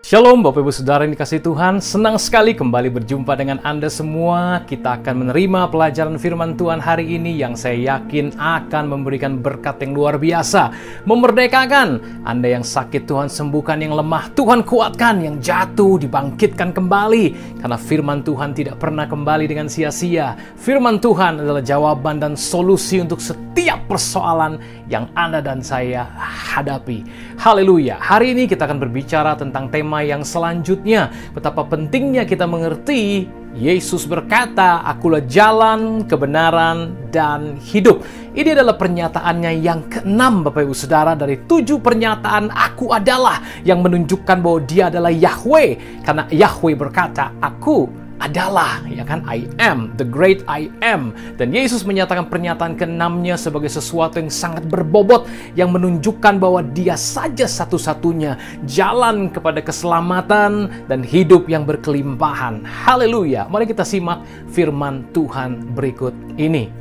Shalom Bapak Ibu Saudara yang dikasihi Tuhan, senang sekali kembali berjumpa dengan Anda semua. Kita akan menerima pelajaran firman Tuhan hari ini yang saya yakin akan memberikan berkat yang luar biasa. Memerdekakan Anda yang sakit, Tuhan sembuhkan; yang lemah, Tuhan kuatkan; yang jatuh, dibangkitkan kembali. Karena firman Tuhan tidak pernah kembali dengan sia-sia. Firman Tuhan adalah jawaban dan solusi untuk setiap persoalan yang Anda dan saya hadapi. Haleluya. Hari ini kita akan berbicara tentang tema yang selanjutnya. Betapa pentingnya kita mengerti Yesus berkata, "Akulah jalan, kebenaran, dan hidup." Ini adalah pernyataannya yang ke-6 Bapak Ibu Saudara dari 7 pernyataan "Aku adalah" yang menunjukkan bahwa Dia adalah Yahweh. Karena Yahweh berkata, "Aku adalah," ya kan, I am, the great I am. Dan Yesus menyatakan pernyataan ke-6-nya sebagai sesuatu yang sangat berbobot, yang menunjukkan bahwa Dia saja satu-satunya jalan kepada keselamatan dan hidup yang berkelimpahan. Haleluya. Mari kita simak firman Tuhan berikut ini.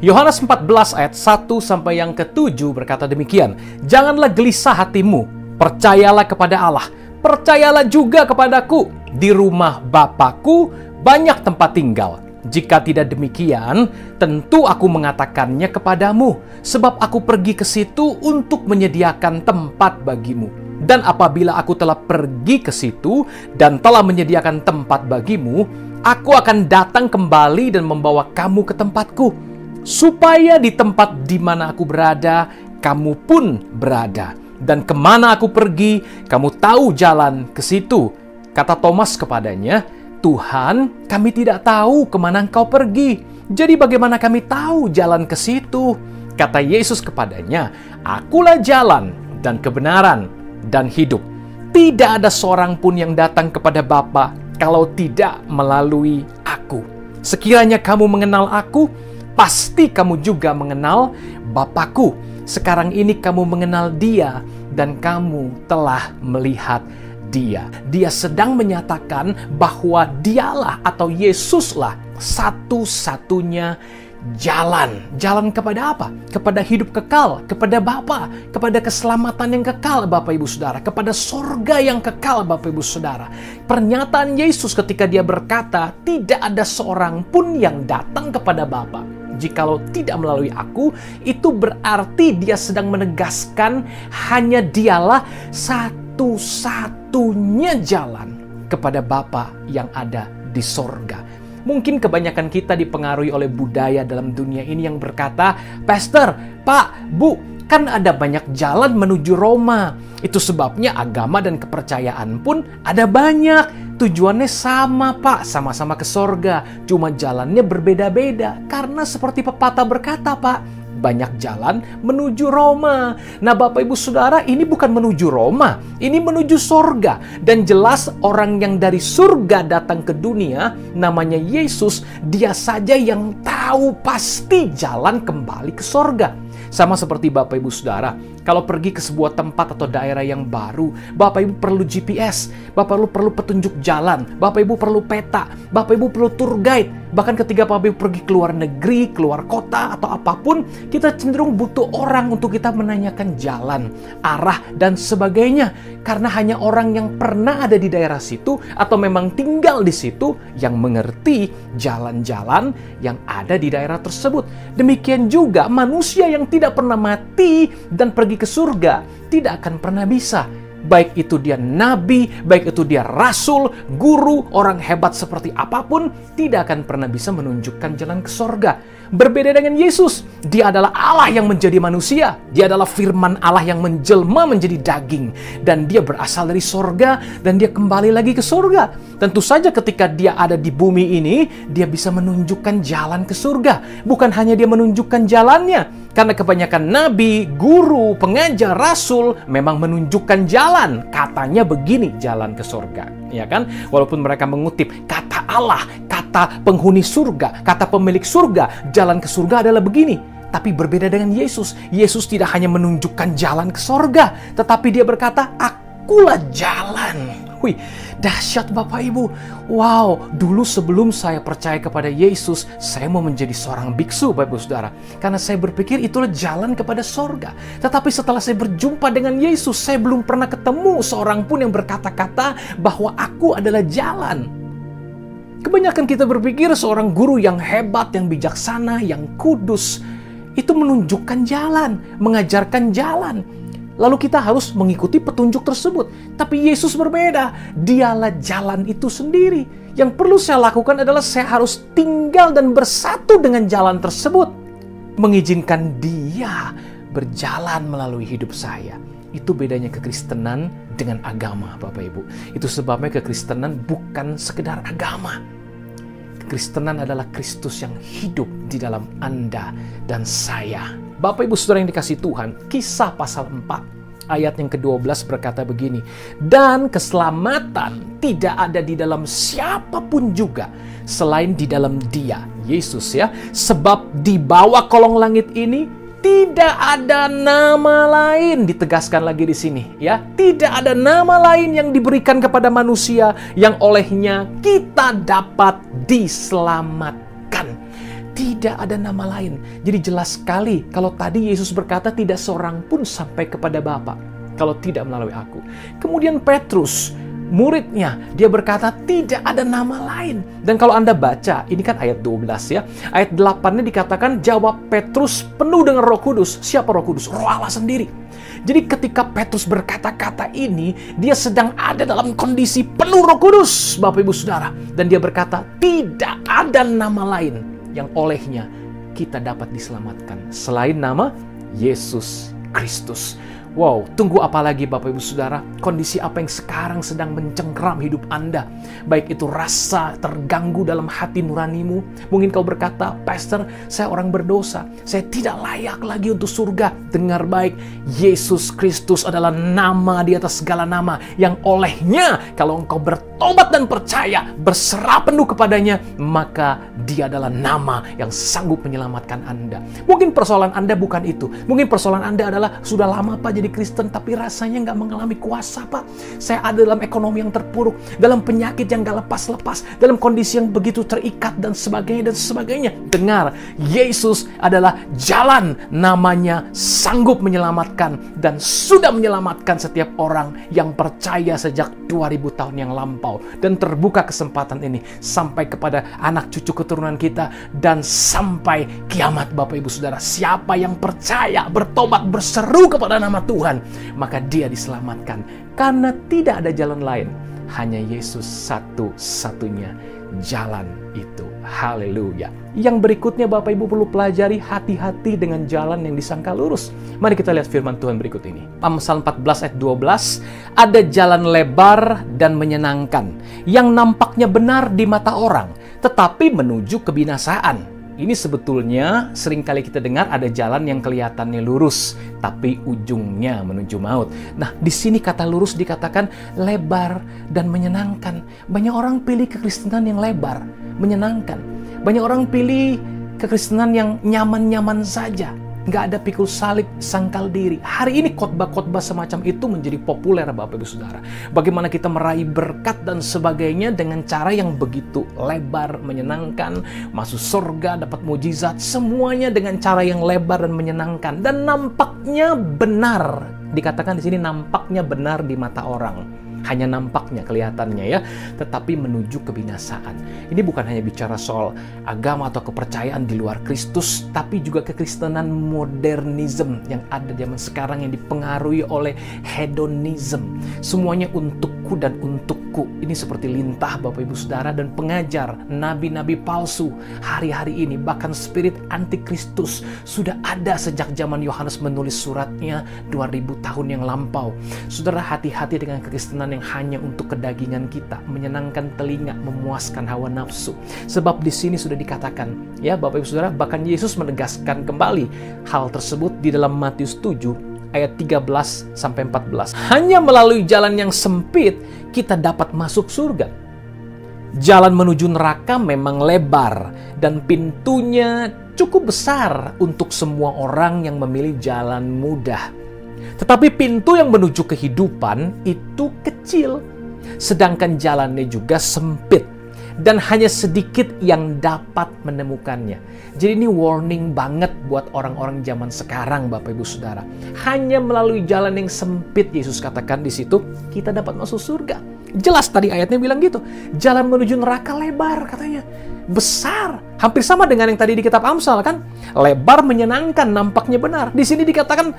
Yohanes 14 ayat 1 sampai yang ke-7 berkata demikian, "Janganlah gelisah hatimu, percayalah kepada Allah, percayalah juga kepadaku. Di rumah Bapa-Ku banyak tempat tinggal. Jika tidak demikian, tentu aku mengatakannya kepadamu, sebab aku pergi ke situ untuk menyediakan tempat bagimu. Dan apabila aku telah pergi ke situ dan telah menyediakan tempat bagimu, aku akan datang kembali dan membawa kamu ke tempatku, supaya di tempat di mana aku berada, kamu pun berada. Dan kemana aku pergi, kamu tahu jalan ke situ." Kata Thomas kepadanya, "Tuhan, kami tidak tahu kemana Engkau pergi. Jadi bagaimana kami tahu jalan ke situ?" Kata Yesus kepadanya, "Akulah jalan dan kebenaran dan hidup. Tidak ada seorang pun yang datang kepada Bapa kalau tidak melalui Aku. Sekiranya kamu mengenal Aku, pasti kamu juga mengenal Bapa-Ku. Sekarang ini kamu mengenal Dia dan kamu telah melihat Dia." Dia sedang menyatakan bahwa Dialah atau Yesuslah satu-satunya jalan. Jalan kepada apa? Kepada hidup kekal, kepada Bapa, kepada keselamatan yang kekal Bapak Ibu Saudara, kepada sorga yang kekal Bapak Ibu Saudara. Pernyataan Yesus ketika Dia berkata, "Tidak ada seorang pun yang datang kepada Bapa jikalau tidak melalui Aku," itu berarti Dia sedang menegaskan hanya Dialah satu-satunya jalan kepada Bapa yang ada di sorga. Mungkin kebanyakan kita dipengaruhi oleh budaya dalam dunia ini yang berkata, "Pastor, Pak, Bu, kan ada banyak jalan menuju Roma. Itu sebabnya agama dan kepercayaan pun ada banyak. Tujuannya sama, Pak, sama-sama ke sorga. Cuma jalannya berbeda-beda. Karena seperti pepatah berkata, Pak, banyak jalan menuju Roma." Nah, Bapak Ibu Saudara, ini bukan menuju Roma, ini menuju sorga. Dan jelas orang yang dari surga datang ke dunia, namanya Yesus, Dia saja yang tahu pasti jalan kembali ke sorga. Sama seperti Bapak Ibu Saudara, kalau pergi ke sebuah tempat atau daerah yang baru, Bapak Ibu perlu GPS, Bapak Ibu perlu petunjuk jalan, Bapak Ibu perlu peta, Bapak Ibu perlu tour guide. Bahkan ketika Bapak Ibu pergi ke luar negeri, keluar kota, atau apapun, kita cenderung butuh orang untuk kita menanyakan jalan, arah, dan sebagainya. Karena hanya orang yang pernah ada di daerah situ, atau memang tinggal di situ, yang mengerti jalan-jalan yang ada di daerah tersebut. Demikian juga manusia yang tidak pernah mati dan pergi ke surga, tidak akan pernah bisa. Baik itu dia nabi, baik itu dia rasul, guru, orang hebat seperti apapun, tidak akan pernah bisa menunjukkan jalan ke sorga. Berbeda dengan Yesus, Dia adalah Allah yang menjadi manusia. Dia adalah firman Allah yang menjelma menjadi daging. Dan Dia berasal dari sorga, dan Dia kembali lagi ke sorga. Tentu saja ketika Dia ada di bumi ini, Dia bisa menunjukkan jalan ke surga. Bukan hanya Dia menunjukkan jalannya, karena kebanyakan nabi, guru, pengajar, rasul memang menunjukkan jalan. Katanya begini jalan ke surga, ya kan? Walaupun mereka mengutip kata Allah, kata penghuni surga, kata pemilik surga, jalan ke surga adalah begini. Tapi berbeda dengan Yesus. Yesus tidak hanya menunjukkan jalan ke surga, tetapi Dia berkata, "Akulah jalan." Wih, dahsyat Bapak Ibu. Wow, dulu sebelum saya percaya kepada Yesus, saya mau menjadi seorang biksu, Bapak Ibu Saudara. Karena saya berpikir itulah jalan kepada sorga. Tetapi setelah saya berjumpa dengan Yesus, saya belum pernah ketemu seorang pun yang berkata-kata bahwa aku adalah jalan. Kebanyakan kita berpikir seorang guru yang hebat, yang bijaksana, yang kudus, itu menunjukkan jalan, mengajarkan jalan. Lalu kita harus mengikuti petunjuk tersebut. Tapi Yesus berbeda. Dialah jalan itu sendiri. Yang perlu saya lakukan adalah saya harus tinggal dan bersatu dengan jalan tersebut. Mengizinkan Dia berjalan melalui hidup saya. Itu bedanya kekristenan dengan agama, Bapak Ibu. Itu sebabnya kekristenan bukan sekedar agama. Kekristenan adalah Kristus yang hidup di dalam Anda dan saya. Bapak Ibu Saudara yang dikasihi Tuhan, Kisah pasal 4 ayat yang ke-12 berkata begini, dan keselamatan tidak ada di dalam siapapun juga selain di dalam Dia, Yesus ya. Sebab di bawah kolong langit ini tidak ada nama lain, ditegaskan lagi di sini ya. Tidak ada nama lain yang diberikan kepada manusia yang olehnya kita dapat diselamatkan. Tidak ada nama lain. Jadi jelas sekali kalau tadi Yesus berkata tidak seorang pun sampai kepada Bapa kalau tidak melalui aku. Kemudian Petrus, muridnya, dia berkata tidak ada nama lain. Dan kalau Anda baca, ini kan ayat 12 ya. Ayat 8-nya dikatakan jawab Petrus penuh dengan Roh Kudus. Siapa Roh Kudus? Roh Allah sendiri. Jadi ketika Petrus berkata-kata ini, dia sedang ada dalam kondisi penuh Roh Kudus, Bapak Ibu Saudara. Dan dia berkata tidak ada nama lain yang olehnya kita dapat diselamatkan selain nama Yesus Kristus. Wow, tunggu apa lagi Bapak Ibu Saudara? Kondisi apa yang sekarang sedang mencengkeram hidup Anda? Baik itu rasa terganggu dalam hati nuranimu. Mungkin kau berkata, Pastor, saya orang berdosa. Saya tidak layak lagi untuk surga. Dengar baik, Yesus Kristus adalah nama di atas segala nama. Yang olehnya, kalau engkau bertobat dan percaya, berserah penuh kepadanya, maka Dia adalah nama yang sanggup menyelamatkan Anda. Mungkin persoalan Anda bukan itu. Mungkin persoalan Anda adalah, sudah lama Pak jadi Kristen, tapi rasanya nggak mengalami kuasa Pak. Saya ada dalam ekonomi yang terpuruk, dalam penyakit yang nggak lepas-lepas, dalam kondisi yang begitu terikat dan sebagainya dan sebagainya. Dengar, Yesus adalah jalan, namanya sanggup menyelamatkan dan sudah menyelamatkan setiap orang yang percaya sejak 2000 tahun yang lampau. Dan terbuka kesempatan ini sampai kepada anak cucu keturunan kita dan sampai kiamat Bapak Ibu Saudara. Siapa yang percaya, bertobat, berseru kepada nama Tuhan, maka dia diselamatkan. Karena tidak ada jalan lain, hanya Yesus satu-satunya jalan itu. Haleluya. Yang berikutnya Bapak Ibu perlu pelajari, hati-hati dengan jalan yang disangka lurus. Mari kita lihat firman Tuhan berikut ini. Amsal 14 ayat 12, ada jalan lebar dan menyenangkan, yang nampaknya benar di mata orang, tetapi menuju kebinasaan. Ini sebetulnya seringkali kita dengar ada jalan yang kelihatannya lurus, tapi ujungnya menuju maut. Nah, di sini kata lurus dikatakan lebar dan menyenangkan. Banyak orang pilih kekristenan yang lebar, menyenangkan. Banyak orang pilih kekristenan yang nyaman-nyaman saja. Nggak ada pikul salib, sangkal diri. Hari ini khotbah-khotbah semacam itu menjadi populer Bapak Ibu Saudara. Bagaimana kita meraih berkat dan sebagainya dengan cara yang begitu lebar, menyenangkan, masuk surga, dapat mujizat, semuanya dengan cara yang lebar dan menyenangkan. Dan nampaknya benar, dikatakan di sini nampaknya benar di mata orang. Hanya nampaknya, kelihatannya ya, tetapi menuju kebinasaan. Ini bukan hanya bicara soal agama atau kepercayaan di luar Kristus, tapi juga kekristenan modernisme yang ada zaman sekarang yang dipengaruhi oleh hedonism. Semuanya untukku dan untukku. Ini seperti lintah Bapak Ibu Saudara, dan pengajar nabi-nabi palsu hari-hari ini, bahkan spirit antikristus sudah ada sejak zaman Yohanes menulis suratnya 2000 tahun yang lampau. Saudara, hati-hati dengan kekristenan yang hanya untuk kedagingan kita, menyenangkan telinga, memuaskan hawa nafsu. Sebab di sini sudah dikatakan, ya Bapak Ibu Saudara, bahkan Yesus menegaskan kembali hal tersebut di dalam Matius 7 ayat 13 sampai 14. Hanya melalui jalan yang sempit kita dapat masuk surga. Jalan menuju neraka memang lebar dan pintunya cukup besar untuk semua orang yang memilih jalan mudah. Tetapi pintu yang menuju kehidupan itu kecil. sedangkan jalannya juga sempit, dan hanya sedikit yang dapat menemukannya. Jadi ini warning banget buat orang-orang zaman sekarang, Bapak Ibu Saudara. Hanya melalui jalan yang sempit, Yesus katakan di situ, kita dapat masuk surga. Jelas tadi ayatnya bilang gitu. Jalan menuju neraka lebar katanya. Besar. Hampir sama dengan yang tadi di kitab Amsal kan. Lebar menyenangkan, nampaknya benar. Di sini dikatakan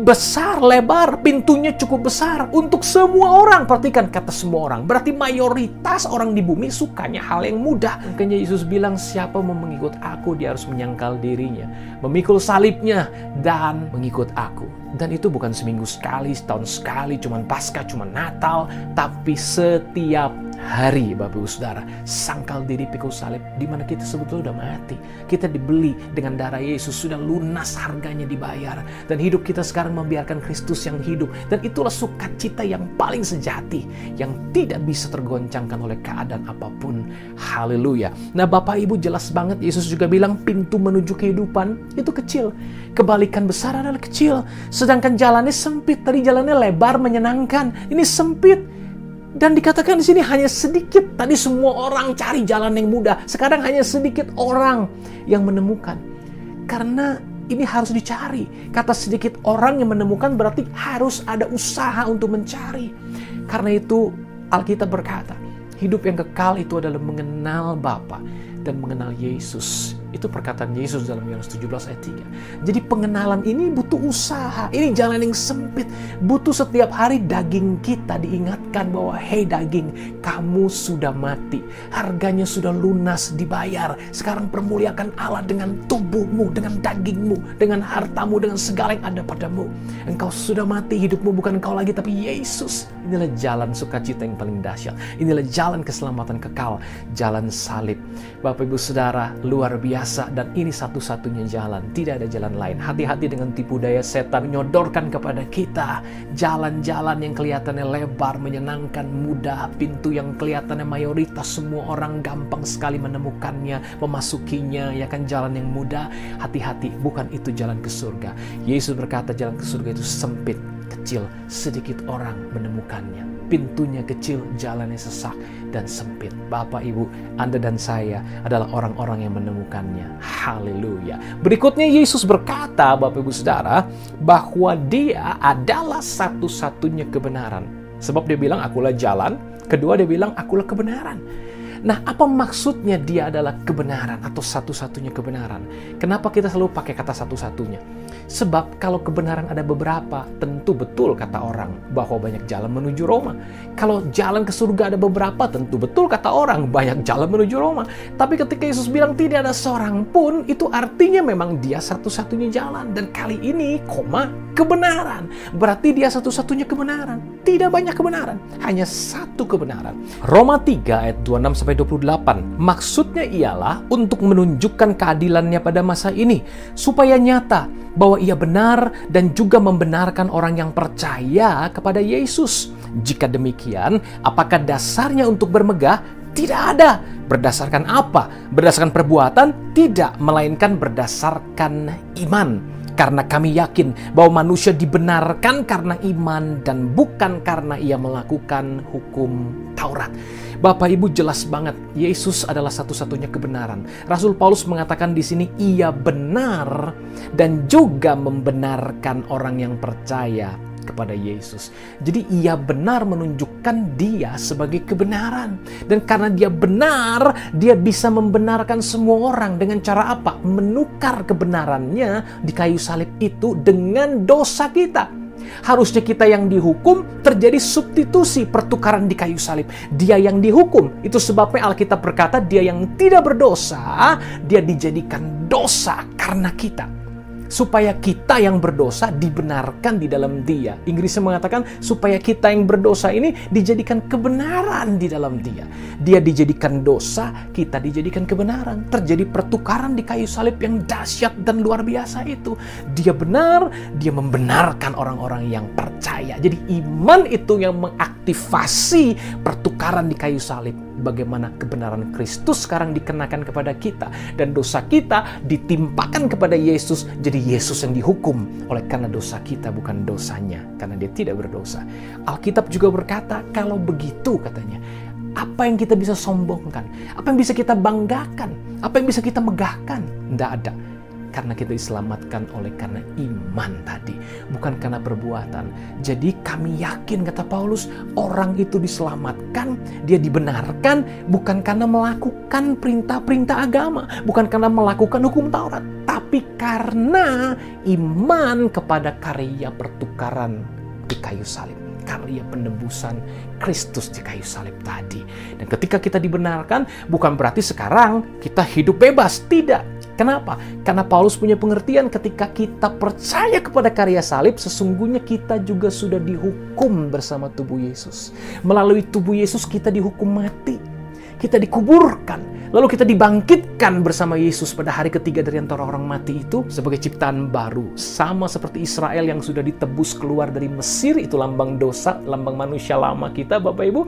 besar, lebar, pintunya cukup besar untuk semua orang. Perhatikan kata semua orang. Berarti mayoritas orang di bumi sukanya hal yang mudah. Makanya Yesus bilang, siapa mau mengikut aku, dia harus menyangkal dirinya, memikul salibnya, dan mengikut aku. Dan itu bukan seminggu sekali, setahun sekali, cuman Paskah, cuman Natal, tapi setiap hari, Bapak Ibu Saudara. Sangkal diri, pikul salib, di mana kita sebetulnya udah mati. Kita dibeli dengan darah Yesus, sudah lunas, harganya dibayar. Dan hidup kita sekarang membiarkan Kristus yang hidup. Dan itulah sukacita yang paling sejati, yang tidak bisa tergoncangkan oleh keadaan apapun. Haleluya. Nah, Bapak Ibu, jelas banget Yesus juga bilang pintu menuju kehidupan itu kecil. Kebalikan besar adalah kecil. Sedangkan jalannya sempit. Tadi jalannya lebar, menyenangkan. Ini sempit. Dan dikatakan di sini hanya sedikit. Tadi semua orang cari jalan yang mudah. Sekarang hanya sedikit orang yang menemukan. Karena ini harus dicari. Kata sedikit orang yang menemukan berarti harus ada usaha untuk mencari. Karena itu Alkitab berkata, hidup yang kekal itu adalah mengenal Bapa dan mengenal Yesus. Itu perkataan Yesus dalam Yohanes 17 ayat 3. Jadi pengenalan ini butuh usaha. Ini jalan yang sempit. Butuh setiap hari daging kita diingatkan bahwa, hei daging, kamu sudah mati. Harganya sudah lunas dibayar. Sekarang permuliakan Allah dengan tubuhmu, dengan dagingmu, dengan hartamu, dengan segala yang ada padamu. Engkau sudah mati, hidupmu bukan engkau lagi, tapi Yesus. Inilah jalan sukacita yang paling dahsyat. Inilah jalan keselamatan kekal, jalan salib. Bapak Ibu Saudara, luar biasa. Dan ini satu-satunya jalan, tidak ada jalan lain. Hati-hati dengan tipu daya setan menyodorkan kepada kita jalan-jalan yang kelihatannya lebar, menyenangkan, mudah, pintu yang kelihatannya mayoritas semua orang gampang sekali menemukannya, memasukinya, ya kan, jalan yang mudah. Hati-hati, bukan itu jalan ke surga. Yesus berkata jalan ke surga itu sempit, kecil, sedikit orang menemukannya. Pintunya kecil, jalannya sesak dan sempit. Bapak, Ibu, Anda dan saya adalah orang-orang yang menemukannya. Haleluya. Berikutnya Yesus berkata, Bapak Ibu Saudara, bahwa dia adalah satu-satunya kebenaran. Sebab dia bilang, akulah jalan. Kedua, dia bilang, akulah kebenaran. Nah, apa maksudnya dia adalah kebenaran atau satu-satunya kebenaran? Kenapa kita selalu pakai kata satu-satunya? Sebab kalau kebenaran ada beberapa, tentu betul kata orang bahwa banyak jalan menuju Roma. Kalau jalan ke surga ada beberapa, tentu betul kata orang banyak jalan menuju Roma. Tapi ketika Yesus bilang tidak ada seorang pun, itu artinya memang dia satu-satunya jalan. Dan kali ini, kebenaran. Berarti dia satu-satunya kebenaran. Tidak banyak kebenaran, hanya satu kebenaran. Roma 3 ayat 26-28. Maksudnya ialah untuk menunjukkan keadilannya pada masa ini, supaya nyata bahwa ia benar dan juga membenarkan orang yang percaya kepada Yesus. Jika demikian, apakah dasarnya untuk bermegah? Tidak ada. Berdasarkan apa? Berdasarkan perbuatan? Tidak, melainkan berdasarkan iman. Karena kami yakin bahwa manusia dibenarkan karena iman dan bukan karena ia melakukan hukum Taurat. Bapak Ibu, jelas banget Yesus adalah satu-satunya kebenaran. Rasul Paulus mengatakan di sini ia benar dan juga membenarkan orang yang percaya kepada Yesus. Jadi ia benar menunjukkan dia sebagai kebenaran. Dan karena dia benar, dia bisa membenarkan semua orang. Dengan cara apa? Menukar kebenarannya di kayu salib itu dengan dosa kita. Harusnya kita yang dihukum, terjadi substitusi, pertukaran di kayu salib. Dia yang dihukum. Itu sebabnya Alkitab berkata dia yang tidak berdosa, dia dijadikan dosa karena kita. Supaya kita yang berdosa dibenarkan di dalam dia. Inggrisnya mengatakan supaya kita yang berdosa ini dijadikan kebenaran di dalam dia. Dia dijadikan dosa, kita dijadikan kebenaran. Terjadi pertukaran di kayu salib yang dahsyat dan luar biasa itu. Dia benar, dia membenarkan orang-orang yang percaya. Jadi iman itu yang mengaktifasi pertukaran di kayu salib. bagaimana kebenaran Kristus sekarang dikenakan kepada kita. Dan dosa kita ditimpakan kepada Yesus. Jadi Yesus yang dihukum oleh karena dosa kita, bukan dosanya. Karena dia tidak berdosa. Alkitab juga berkata, kalau begitu katanya, apa yang kita bisa sombongkan? Apa yang bisa kita banggakan? Apa yang bisa kita megahkan? Tidak ada. Karena kita diselamatkan oleh karena iman tadi, bukan karena perbuatan. Jadi kami yakin, kata Paulus, orang itu diselamatkan, dia dibenarkan bukan karena melakukan perintah-perintah agama, bukan karena melakukan hukum Taurat, tapi karena iman kepada karya pertukaran di kayu salib, karya penebusan Kristus di kayu salib tadi. Dan ketika kita dibenarkan, bukan berarti sekarang kita hidup bebas, tidak. Kenapa? Karena Paulus punya pengertian, ketika kita percaya kepada karya salib, sesungguhnya kita juga sudah dihukum bersama tubuh Yesus. Melalui tubuh Yesus kita dihukum mati. Kita dikuburkan. Lalu kita dibangkitkan bersama Yesus pada hari ketiga dari antara orang mati itu sebagai ciptaan baru. Sama seperti Israel yang sudah ditebus keluar dari Mesir, itu lambang dosa, lambang manusia lama kita, Bapak Ibu.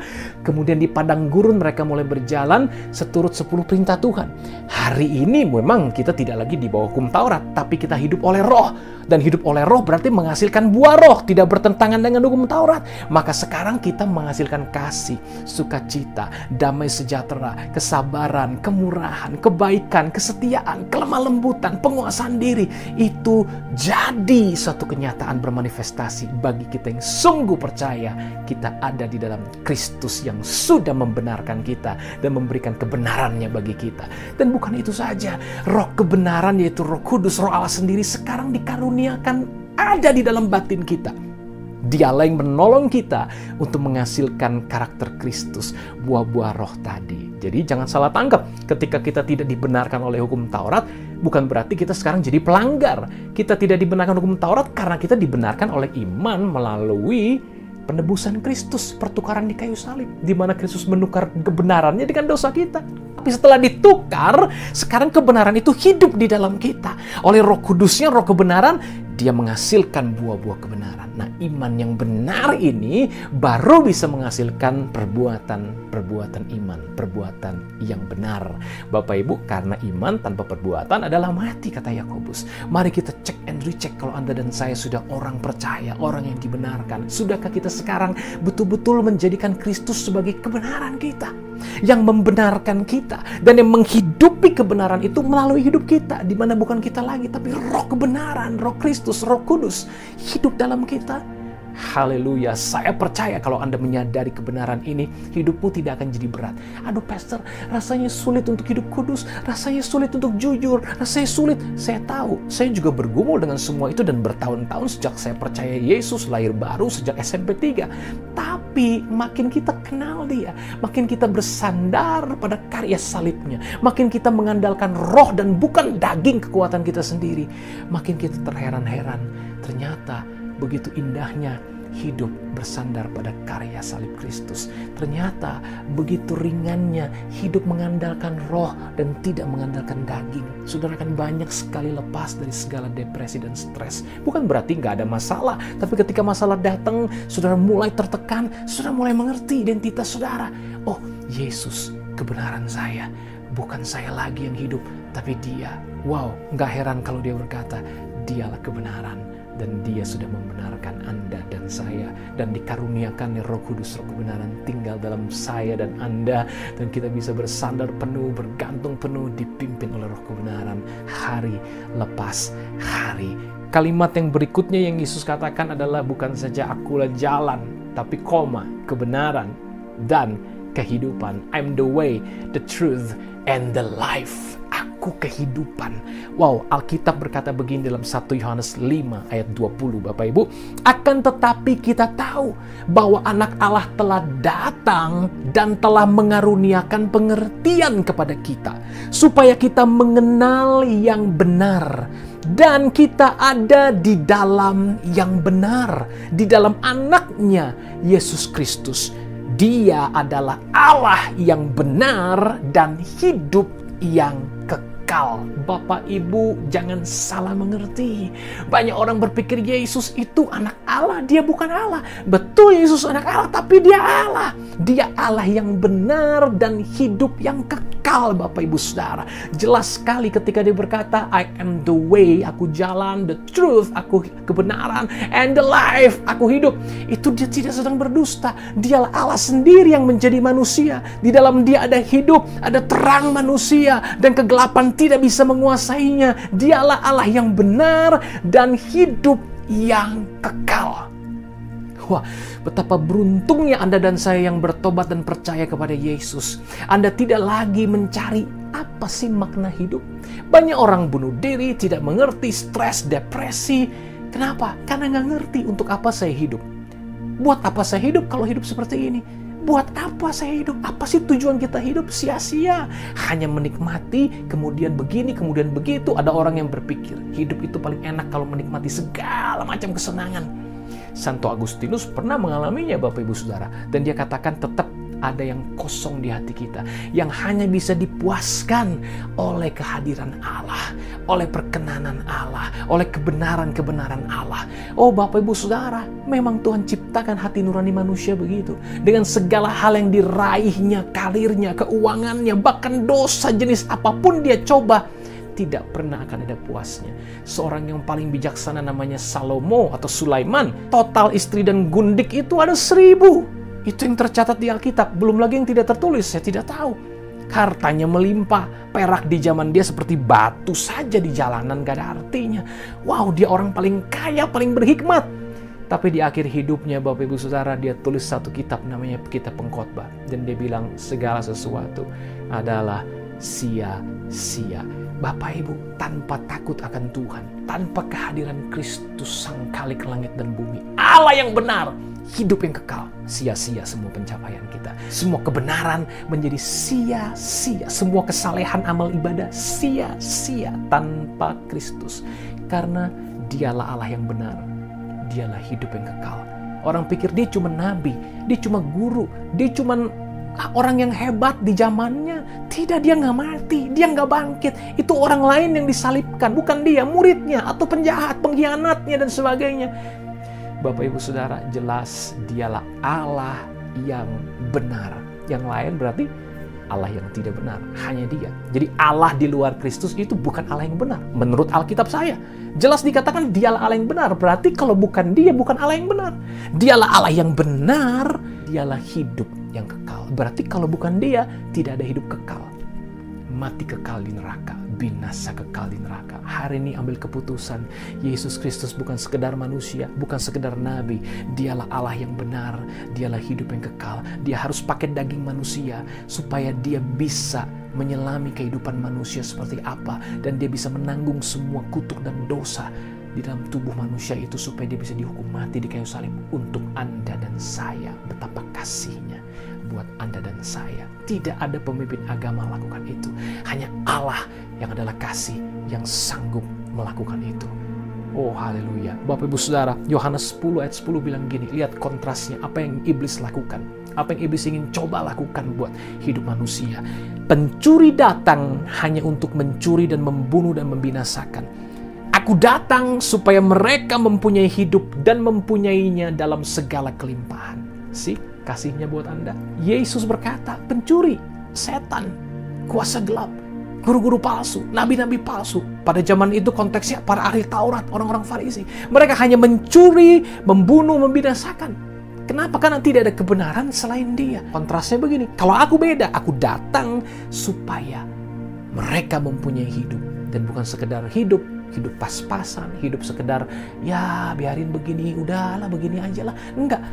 Kemudian di padang gurun mereka mulai berjalan seturut 10 perintah Tuhan. Hari ini memang kita tidak lagi di bawah hukum Taurat, tapi kita hidup oleh Roh. Dan hidup oleh Roh berarti menghasilkan buah Roh, tidak bertentangan dengan hukum Taurat. Maka sekarang kita menghasilkan kasih, sukacita, damai sejahtera, kesabaran, kemurahan, kebaikan, kesetiaan, kelemah lembutan, penguasaan diri. Itu jadi satu kenyataan bermanifestasi bagi kita yang sungguh percaya kita ada di dalam Kristus yang sudah membenarkan kita dan memberikan kebenarannya bagi kita. Dan bukan itu saja, Roh kebenaran yaitu Roh Kudus, Roh Allah sendiri sekarang dikaruniakan ada di dalam batin kita. Dialah yang menolong kita untuk menghasilkan karakter Kristus, buah-buah Roh tadi. Jadi jangan salah tangkap, ketika kita tidak dibenarkan oleh hukum Taurat, bukan berarti kita sekarang jadi pelanggar. Kita tidak dibenarkan hukum Taurat karena kita dibenarkan oleh iman melalui penebusan Kristus, pertukaran di kayu salib, di mana Kristus menukar kebenarannya dengan dosa kita. Tapi setelah ditukar, sekarang kebenaran itu hidup di dalam kita. Oleh Roh Kudusnya, Roh kebenaran, dia menghasilkan buah-buah kebenaran. Nah, iman yang benar ini baru bisa menghasilkan perbuatan iman, perbuatan yang benar. Bapak Ibu, karena iman tanpa perbuatan adalah mati, kata Yakobus. Mari kita cek and recheck kalau Anda dan saya sudah orang percaya, orang yang dibenarkan. Sudahkah kita sekarang betul-betul menjadikan Kristus sebagai kebenaran kita? Yang membenarkan kita dan yang menghidupi kebenaran itu melalui hidup kita, di mana bukan kita lagi tapi Roh kebenaran, Roh Kristus, Roh Kudus hidup dalam kita. Haleluya, saya percaya kalau Anda menyadari kebenaran ini, hidupmu tidak akan jadi berat. Aduh pastor, rasanya sulit untuk hidup kudus, rasanya sulit untuk jujur, rasanya sulit. Saya tahu, saya juga bergumul dengan semua itu dan bertahun-tahun sejak saya percaya Yesus, lahir baru sejak SMP 3. Tapi makin kita kenal dia, makin kita bersandar pada karya salibnya, makin kita mengandalkan Roh dan bukan daging kekuatan kita sendiri, makin kita terheran-heran. Ternyata begitu indahnya hidup bersandar pada karya salib Kristus. Ternyata begitu ringannya hidup mengandalkan Roh dan tidak mengandalkan daging. Saudara akan banyak sekali lepas dari segala depresi dan stres. Bukan berarti nggak ada masalah, tapi ketika masalah datang, saudara mulai tertekan, saudara mulai mengerti identitas saudara. Oh, Yesus kebenaran saya. Bukan saya lagi yang hidup, tapi Dia. Wow, nggak heran kalau Dia berkata, Dialah kebenaran. Dan Dia sudah membenarkan Anda dan saya. Dan dikaruniakan Roh Kudus, Roh kebenaran tinggal dalam saya dan Anda. Dan kita bisa bersandar penuh, bergantung penuh, dipimpin oleh Roh kebenaran hari lepas hari. Kalimat yang berikutnya yang Yesus katakan adalah bukan saja akulah jalan, tapi kebenaran dan kehidupan. I'm the way, the truth, and the life. Aku kehidupan. Wow, Alkitab berkata begini dalam 1 Yohanes 5 ayat 20, Bapak Ibu. Akan tetapi kita tahu bahwa anak Allah telah datang dan telah mengaruniakan pengertian kepada kita, supaya kita mengenal yang benar. Dan kita ada di dalam yang benar, di dalam anaknya, Yesus Kristus. Dia adalah Allah yang benar dan hidup yang kekal. kekal. Bapak Ibu jangan salah mengerti. Banyak orang berpikir Yesus itu anak Allah, dia bukan Allah. Betul, Yesus anak Allah, tapi dia Allah. Dia Allah yang benar dan hidup yang kekal, Bapak Ibu Saudara. Jelas sekali ketika dia berkata, I am the way, aku jalan, the truth, aku kebenaran, and the life, aku hidup. Itu dia tidak sedang berdusta. Dialah Allah sendiri yang menjadi manusia. Di dalam dia ada hidup, ada terang manusia, dan kegelapan tidak bisa menguasainya. Dialah Allah yang benar dan hidup yang kekal. Wah, betapa beruntungnya Anda dan saya yang bertobat dan percaya kepada Yesus. Anda tidak lagi mencari apa sih makna hidup. Banyak orang bunuh diri, tidak mengerti, stres, depresi. Kenapa? Karena nggak ngerti untuk apa saya hidup. Buat apa saya hidup kalau hidup seperti ini? Buat apa saya hidup? Apa sih tujuan kita hidup? Sia-sia. Hanya menikmati, kemudian begini, kemudian begitu. Ada orang yang berpikir, hidup itu paling enak kalau menikmati segala macam kesenangan. Santo Agustinus pernah mengalaminya, Bapak Ibu Saudara. Dan dia katakan tetap ada yang kosong di hati kita, yang hanya bisa dipuaskan oleh kehadiran Allah, oleh perkenanan Allah, oleh kebenaran-kebenaran Allah. Oh Bapak Ibu Saudara, memang Tuhan ciptakan hati nurani manusia begitu. Dengan segala hal yang diraihnya, karirnya, keuangannya, bahkan dosa jenis apapun dia coba, tidak pernah akan ada puasnya. Seorang yang paling bijaksana namanya Salomo atau Sulaiman. Total istri dan gundik itu ada 1000. Itu yang tercatat di Alkitab. Belum lagi yang tidak tertulis, saya tidak tahu. Hartanya melimpah. Perak di zaman dia seperti batu saja di jalanan, gak ada artinya. Wow, dia orang paling kaya, paling berhikmat. Tapi di akhir hidupnya, Bapak Ibu Saudara, dia tulis satu kitab namanya Kitab Pengkhotbah. Dan dia bilang segala sesuatu adalah sia-sia. Bapak Ibu, tanpa takut akan Tuhan, tanpa kehadiran Kristus Sang Khalik langit dan bumi, Allah yang benar, hidup yang kekal, sia-sia semua pencapaian kita. Semua kebenaran menjadi sia-sia. Semua kesalehan amal ibadah sia-sia tanpa Kristus. Karena dialah Allah yang benar, dialah hidup yang kekal. Orang pikir dia cuma nabi, dia cuma guru, dia cuma orang yang hebat di zamannya. Tidak, dia nggak mati, dia nggak bangkit. Itu orang lain yang disalibkan, bukan dia, muridnya atau penjahat, pengkhianatnya dan sebagainya. Bapak Ibu Saudara, jelas dialah Allah yang benar. Yang lain berarti Allah yang tidak benar, hanya dia. Jadi Allah di luar Kristus itu bukan Allah yang benar. Menurut Alkitab saya, jelas dikatakan dialah Allah yang benar. Berarti kalau bukan dia, bukan Allah yang benar. Dialah Allah yang benar, dialah hidup yang kekal. Berarti kalau bukan dia, tidak ada hidup kekal. Mati kekal di neraka, binasa kekal di neraka. Hari ini ambil keputusan. Yesus Kristus bukan sekedar manusia, bukan sekedar nabi. Dialah Allah yang benar, dialah hidup yang kekal. Dia harus pakai daging manusia supaya dia bisa menyelami kehidupan manusia seperti apa, dan dia bisa menanggung semua kutuk dan dosa di dalam tubuh manusia itu supaya dia bisa dihukum mati di kayu salib untuk Anda dan saya. Betapa kasihnya buat Anda dan saya. Tidak ada pemimpin agama melakukan itu. Hanya Allah yang adalah kasih yang sanggup melakukan itu. Oh haleluya. Bapak Ibu Saudara, Yohanes 10 ayat 10 bilang gini, lihat kontrasnya apa yang iblis lakukan. Apa yang iblis ingin coba lakukan buat hidup manusia. Pencuri datang hanya untuk mencuri dan membunuh dan membinasakan. Aku datang supaya mereka mempunyai hidup dan mempunyainya dalam segala kelimpahan. Sih, kasihnya buat Anda. Yesus berkata, pencuri, setan, kuasa gelap, guru-guru palsu, nabi-nabi palsu. Pada zaman itu konteksnya para ahli Taurat, orang-orang Farisi. Mereka hanya mencuri, membunuh, membinasakan. Kenapa? Karena tidak ada kebenaran selain dia. Kontrasnya begini, kalau aku beda, aku datang supaya mereka mempunyai hidup. Dan bukan sekedar hidup pas-pasan, hidup sekedar ya biarin begini, udahlah begini aja lah. Enggak,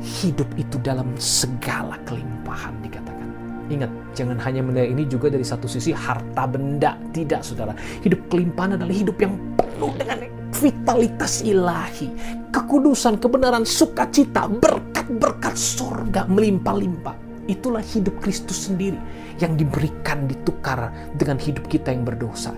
hidup itu dalam segala kelimpahan dikatakan. Ingat, jangan hanya menilai ini juga dari satu sisi harta benda. Tidak, saudara. Hidup kelimpahan adalah hidup yang penuh dengan vitalitas ilahi, kekudusan, kebenaran, sukacita, berkat-berkat sorga melimpah-limpah. Itulah hidup Kristus sendiri yang diberikan, ditukar dengan hidup kita yang berdosa.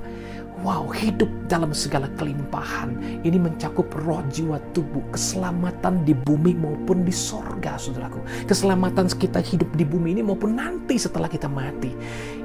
Wow, hidup dalam segala kelimpahan. Ini mencakup roh, jiwa, tubuh. Keselamatan di bumi maupun di sorga, saudaraku. Keselamatan kita hidup di bumi ini maupun nanti setelah kita mati.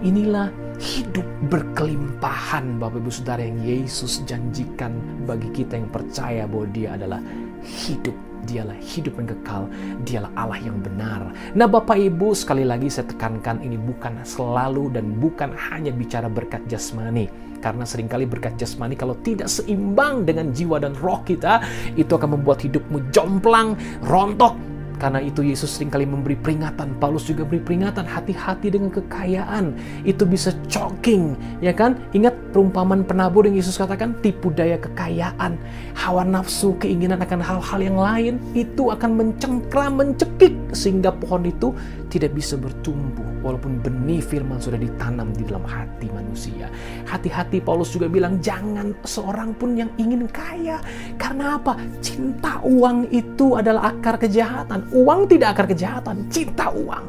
Inilah hidup berkelimpahan, Bapak Ibu Saudara, yang Yesus janjikan bagi kita yang percaya bahwa Dia adalah hidup. Dialah hidup yang kekal, Dialah Allah yang benar. Nah Bapak Ibu, sekali lagi saya tekankan, ini bukan selalu dan bukan hanya bicara berkat jasmani. Karena seringkali berkat jasmani kalau tidak seimbang dengan jiwa dan roh kita, itu akan membuat hidupmu jomplang, rontok. Karena itu Yesus seringkali memberi peringatan. Paulus juga beri peringatan, hati-hati dengan kekayaan. Itu bisa choking, ya kan? Ingat perumpamaan penabur yang Yesus katakan, tipu daya kekayaan, hawa nafsu, keinginan akan hal-hal yang lain, itu akan mencengkram, mencekik, sehingga pohon itu tidak bisa bertumbuh. Walaupun benih firman sudah ditanam di dalam hati manusia. Hati-hati, Paulus juga bilang, jangan seorang pun yang ingin kaya. Karena apa? Cinta uang itu adalah akar kejahatan. Uang tidak akar kejahatan, cinta uang.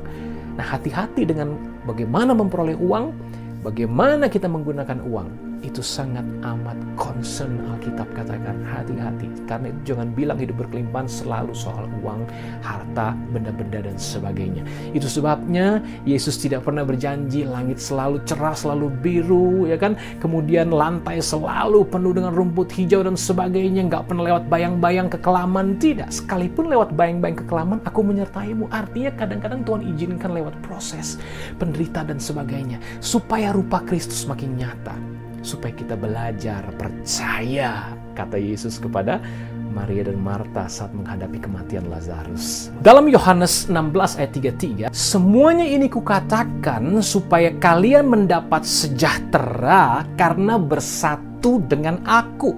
Nah, hati-hati dengan bagaimana memperoleh uang, bagaimana kita menggunakan uang. Itu sangat amat concern. Alkitab katakan hati-hati. Karena itu jangan bilang hidup berkelimpahan selalu soal uang, harta, benda-benda dan sebagainya. Itu sebabnya Yesus tidak pernah berjanji langit selalu cerah, selalu biru, ya kan? Kemudian lantai selalu penuh dengan rumput hijau dan sebagainya. Nggak pernah lewat bayang-bayang kekelaman. Tidak. Sekalipun lewat bayang-bayang kekelaman, aku menyertaimu. Artinya kadang-kadang Tuhan izinkan lewat proses, penderitaan dan sebagainya. Supaya rupa Kristus makin nyata. Supaya kita belajar percaya, kata Yesus kepada Maria dan Marta saat menghadapi kematian Lazarus. Dalam Yohanes 16 ayat 33, semuanya ini kukatakan supaya kalian mendapat sejahtera karena bersatu dengan aku.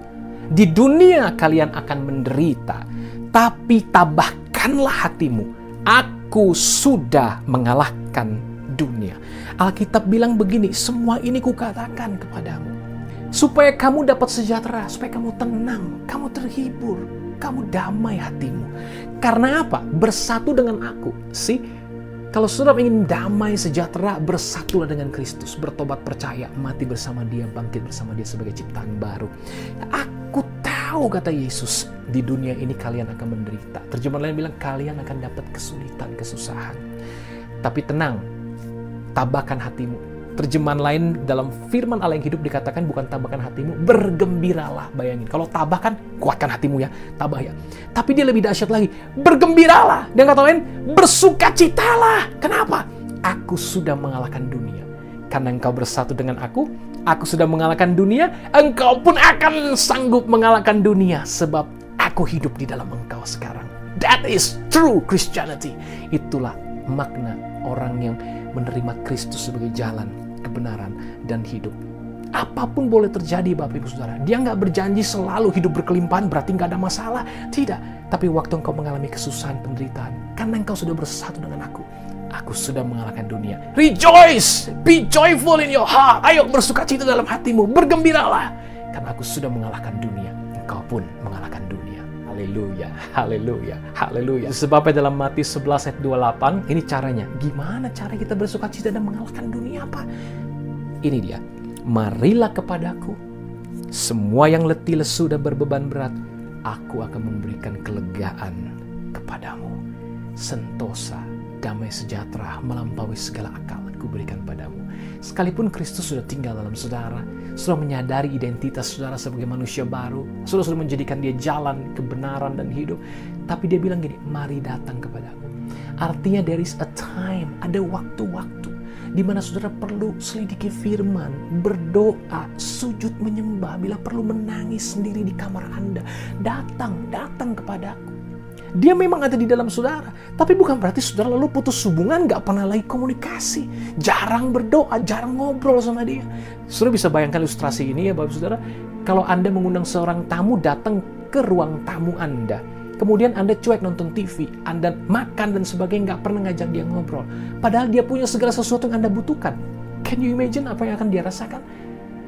Di dunia kalian akan menderita, tapi tabahkanlah hatimu. Aku sudah mengalahkan dunia. Alkitab bilang begini, semua ini kukatakan kepadamu supaya kamu dapat sejahtera, supaya kamu tenang, kamu terhibur, kamu damai hatimu. Karena apa? Bersatu dengan aku. Kalau saudara ingin damai, sejahtera, bersatulah dengan Kristus, bertobat, percaya, mati bersama Dia, bangkit bersama Dia sebagai ciptaan baru. Aku tahu, kata Yesus, di dunia ini kalian akan menderita. Terjemahan lain bilang kalian akan dapat kesulitan, kesusahan. Tapi tenang, tabahkan hatimu. Terjemahan lain dalam firman Allah yang hidup dikatakan bukan tabahkan hatimu, bergembiralah. Bayangin, kalau tabahkan, kuatkan hatimu ya, tabah ya. Tapi dia lebih dahsyat lagi, bergembiralah. Dan kata lain, bersukacitalah. Kenapa? Aku sudah mengalahkan dunia. Karena engkau bersatu dengan aku sudah mengalahkan dunia, engkau pun akan sanggup mengalahkan dunia. Sebab aku hidup di dalam engkau sekarang. That is true Christianity. Itulah makna orang yang menerima Kristus sebagai jalan, kebenaran, dan hidup. Apapun boleh terjadi, Bapak Ibu Saudara. Dia nggak berjanji selalu hidup berkelimpahan, berarti nggak ada masalah. Tidak. Tapi waktu engkau mengalami kesusahan, penderitaan, karena engkau sudah bersatu dengan aku sudah mengalahkan dunia. Rejoice! Be joyful in your heart. Ayo bersukacita dalam hatimu. Bergembiralah. Karena aku sudah mengalahkan dunia. Engkau pun mengalahkan dunia. Haleluya, haleluya, haleluya. Sebabnya dalam Matius 11 ayat 28, ini caranya. Gimana cara kita bersukacita dan mengalahkan dunia apa? Ini dia. Marilah kepadaku, semua yang letih, lesu, dan berbeban berat, aku akan memberikan kelegaan kepadamu. Sentosa, damai sejahtera, melampaui segala akal, aku berikan padamu. Sekalipun Kristus sudah tinggal dalam saudara, sudah menyadari identitas saudara sebagai manusia baru, sudah menjadikan dia jalan, kebenaran, dan hidup. Tapi dia bilang gini, mari datang kepadaku. Artinya there is a time, ada waktu-waktu di mana saudara perlu selidiki firman, berdoa, sujud menyembah, bila perlu menangis sendiri di kamar Anda. Datang kepadaku. Dia memang ada di dalam saudara, tapi bukan berarti saudara lalu putus hubungan, gak pernah lagi komunikasi, jarang berdoa, jarang ngobrol sama dia. Saudara bisa bayangkan ilustrasi ini ya Bapak Saudara, kalau Anda mengundang seorang tamu datang ke ruang tamu Anda, kemudian Anda cuek nonton TV, Anda makan dan sebagainya, gak pernah ngajak dia ngobrol. Padahal dia punya segala sesuatu yang Anda butuhkan. Can you imagine apa yang akan dia rasakan?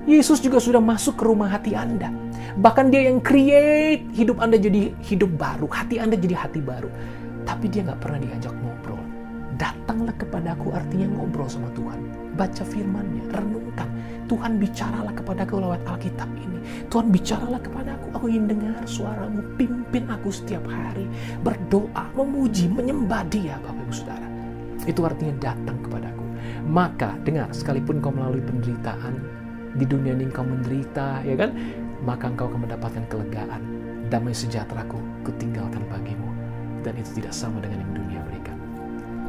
Yesus juga sudah masuk ke rumah hati Anda. Bahkan dia yang create hidup Anda jadi hidup baru, hati Anda jadi hati baru. Tapi dia gak pernah diajak ngobrol. Datanglah kepadaku artinya ngobrol sama Tuhan. baca firman-Nya, renungkan. Tuhan bicaralah kepadaku lewat Alkitab ini. Tuhan bicaralah kepadaku, aku ingin dengar suara-Mu, pimpin aku setiap hari. Berdoa, memuji, menyembah Dia, Bapak Ibu Saudara. Itu artinya datang kepadaku. Maka dengar, sekalipun kau melalui penderitaan, di dunia ini kau menderita, ya kan? Maka engkau akan mendapatkan kelegaan. Damai sejahteraku kutinggalkan bagimu. Dan itu tidak sama dengan yang dunia berikan.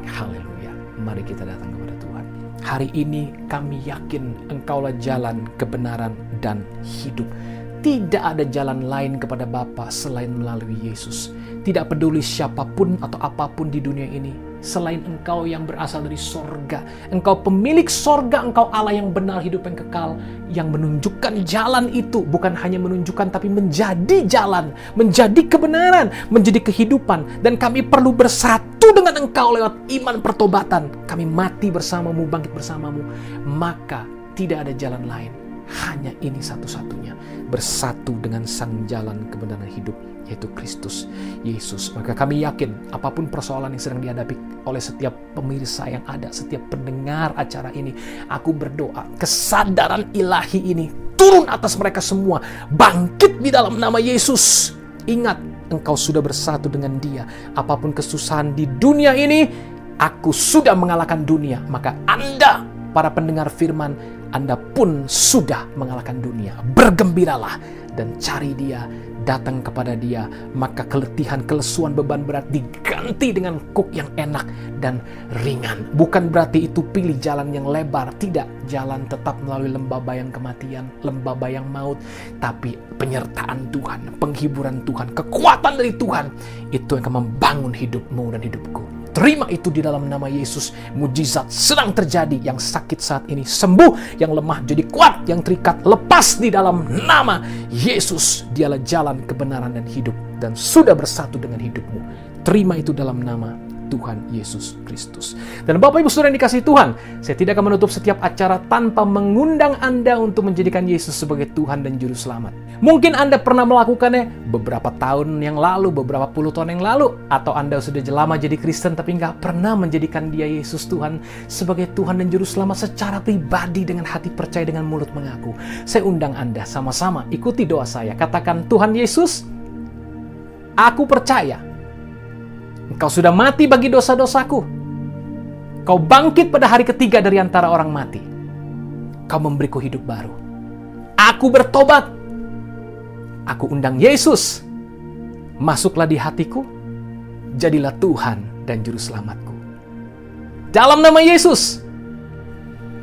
Haleluya. Mari kita datang kepada Tuhan. Hari ini kami yakin Engkaulah jalan, kebenaran, dan hidup. Tidak ada jalan lain kepada Bapa selain melalui Yesus. Tidak peduli siapapun atau apapun di dunia ini, selain Engkau yang berasal dari sorga. Engkau pemilik sorga, Engkau Allah yang benar, hidup yang kekal, yang menunjukkan jalan itu. Bukan hanya menunjukkan, tapi menjadi jalan, menjadi kebenaran, menjadi kehidupan. Dan kami perlu bersatu dengan Engkau lewat iman pertobatan. Kami mati bersamamu, bangkit bersamamu. Maka tidak ada jalan lain. Hanya ini satu-satunya. Bersatu dengan sang jalan kebenaran hidup, yaitu Kristus Yesus. Maka kami yakin apapun persoalan yang sedang dihadapi oleh setiap pemirsa yang ada, setiap pendengar acara ini, aku berdoa kesadaran ilahi ini turun atas mereka semua, bangkit di dalam nama Yesus. Ingat, engkau sudah bersatu dengan Dia. Apapun kesusahan di dunia ini, aku sudah mengalahkan dunia. Maka Anda, para pendengar firman, Anda pun sudah mengalahkan dunia. Bergembiralah dan cari Dia, datang kepada Dia, maka keletihan, kelesuan, beban berat diganti dengan kuk yang enak dan ringan. Bukan berarti itu pilih jalan yang lebar, tidak. Jalan tetap melalui lembah bayang kematian, lembah bayang maut, tapi penyertaan Tuhan, penghiburan Tuhan, kekuatan dari Tuhan, itu yang akan membangun hidupmu dan hidupku. Terima itu di dalam nama Yesus. Mujizat sedang terjadi. Yang sakit saat ini sembuh, yang lemah jadi kuat, yang terikat lepas di dalam nama Yesus. Dialah jalan, kebenaran, dan hidup, dan sudah bersatu dengan hidupmu. Terima itu dalam nama Tuhan Yesus Kristus. Dan Bapak Ibu Saudara yang dikasihi Tuhan, saya tidak akan menutup setiap acara tanpa mengundang Anda untuk menjadikan Yesus sebagai Tuhan dan Juru Selamat. Mungkin Anda pernah melakukannya beberapa tahun yang lalu, beberapa puluh tahun yang lalu, atau Anda sudah lama jadi Kristen tapi nggak pernah menjadikan Dia Yesus Tuhan sebagai Tuhan dan Juru Selamat secara pribadi dengan hati percaya, dengan mulut mengaku. Saya undang Anda sama-sama ikuti doa saya. Katakan, Tuhan Yesus, aku percaya Engkau sudah mati bagi dosa-dosaku. Kau bangkit pada hari ketiga dari antara orang mati. Kau memberiku hidup baru. Aku bertobat. Aku undang Yesus. Masuklah di hatiku. Jadilah Tuhan dan Juru Selamatku. Dalam nama Yesus.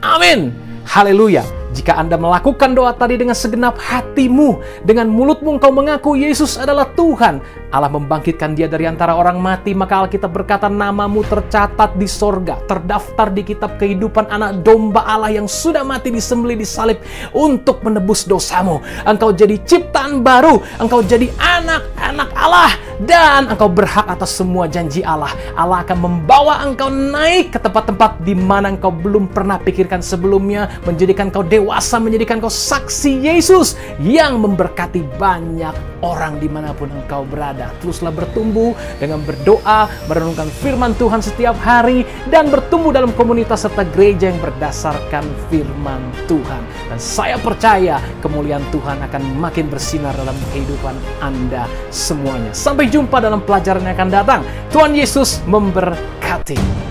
Amin. Haleluya. Jika Anda melakukan doa tadi dengan segenap hatimu, dengan mulutmu engkau mengaku Yesus adalah Tuhan, Allah membangkitkan Dia dari antara orang mati, maka Alkitab berkata namamu tercatat di sorga, terdaftar di kitab kehidupan anak domba Allah yang sudah mati disembelih di salib untuk menebus dosamu. Engkau jadi ciptaan baru, engkau jadi anak-anak Allah, dan engkau berhak atas semua janji Allah. Allah akan membawa engkau naik ke tempat-tempat di mana engkau belum pernah pikirkan sebelumnya, menjadikan kau dewasa, menjadikan kau saksi Yesus yang memberkati banyak orang dimanapun engkau berada. Teruslah bertumbuh dengan berdoa, merenungkan firman Tuhan setiap hari, dan bertumbuh dalam komunitas serta gereja yang berdasarkan firman Tuhan. Dan saya percaya kemuliaan Tuhan akan makin bersinar dalam kehidupan Anda semuanya. Sampai jumpa dalam pelajaran yang akan datang. Tuhan Yesus memberkati.